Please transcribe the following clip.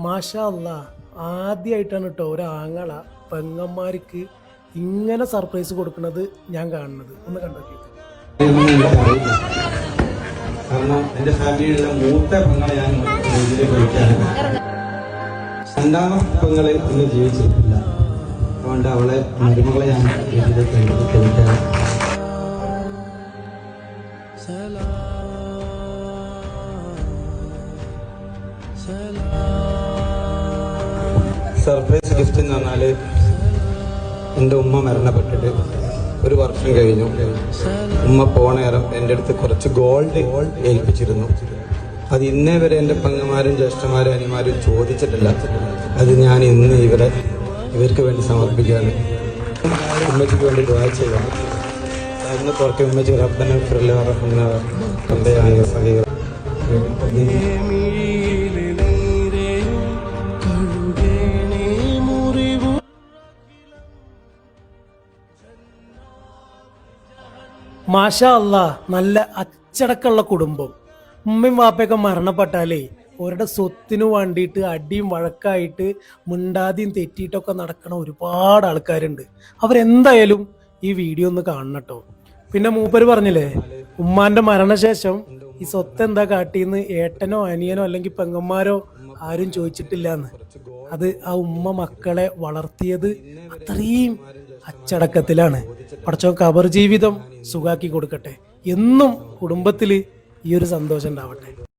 മാഷാ അല്ലാ, ആദ്യമായിട്ടാണ് കേട്ടോ ഒരാങ്ങള പെങ്ങന്മാർക്ക് ഇങ്ങനെ സർപ്രൈസ് കൊടുക്കുന്നത് ഞാൻ കാണുന്നത്. ഒന്ന് കണ്ടോക്കി. കാരണം എന്റെ ഫാമിലിയിലുള്ള മൂത്ത പെങ്ങളെ ഞാൻ ഇതിലേക്ക് വിളിക്കാണ്. രണ്ടാമത്തെ പെങ്ങളെ ഇന്ന് ജീവിച്ചിട്ടില്ല, അതുകൊണ്ട് അവളെ മരുമകളെ ഞാൻ ഇതിലേക്ക് വിളിക്കാണ്. സർപ്രൈസ് ഗിഫ്റ്റ് എന്ന് പറഞ്ഞാല് എൻ്റെ ഉമ്മ മരണപ്പെട്ടിട്ട് 1 വർഷം കഴിഞ്ഞു. ഉമ്മ പോണ നേരം എൻ്റെ അടുത്ത് കുറച്ച് ഗോൾഡ് ഏൽപ്പിച്ചിരുന്നു. അത് ഇന്നേ വരെ എൻ്റെ പെങ്ങന്മാരും ജ്യേഷ്ഠന്മാരും അനിമാരും ചോദിച്ചിട്ടില്ല. അത് ഞാൻ ഇന്ന് ഇവർക്ക് വേണ്ടി സമർപ്പിക്കുകയാണ്. ഉമ്മച്ചിക്ക് വേണ്ടി ദുആ ചെയ്യണം. ഇന്ന് തുറക്കെ ഉമ്മച്ചി റബ്ബന മാഷാ അല്ലാ, നല്ല അച്ചടക്കമുള്ള കുടുംബം. ഉമ്മയും വാപ്പയൊക്കെ മരണപ്പെട്ടാലേ അവരുടെ സ്വത്തിനു വേണ്ടിയിട്ട് അടിയും വഴക്കായിട്ട് മുണ്ടാതിയും തെറ്റിയിട്ടൊക്കെ നടക്കണ ഒരുപാട് ആൾക്കാരുണ്ട്. അവരെന്തായാലും ഈ വീഡിയോ ഒന്ന് കാണണം കേട്ടോ. പിന്നെ മൂപ്പര് പറഞ്ഞില്ലേ, ഉമ്മാന്റെ മരണശേഷം ഈ സ്വത്ത് എന്താ കാട്ടിയെന്ന് ഏട്ടനോ അനിയനോ അല്ലെങ്കിൽ പെങ്ങന്മാരോ ആരും ചോദിച്ചിട്ടില്ലാന്ന്. അത് ആ ഉമ്മ മക്കളെ വളർത്തിയത് അത്രയും അച്ചടക്കത്തിലാണ്. പടച്ചോൻ ഖബർ ജീവിതം സുഖാക്കി കൊടുക്കട്ടെ. എന്നും കുടുംബത്തിൽ ഈ ഒരു സന്തോഷം ഉണ്ടാവട്ടെ.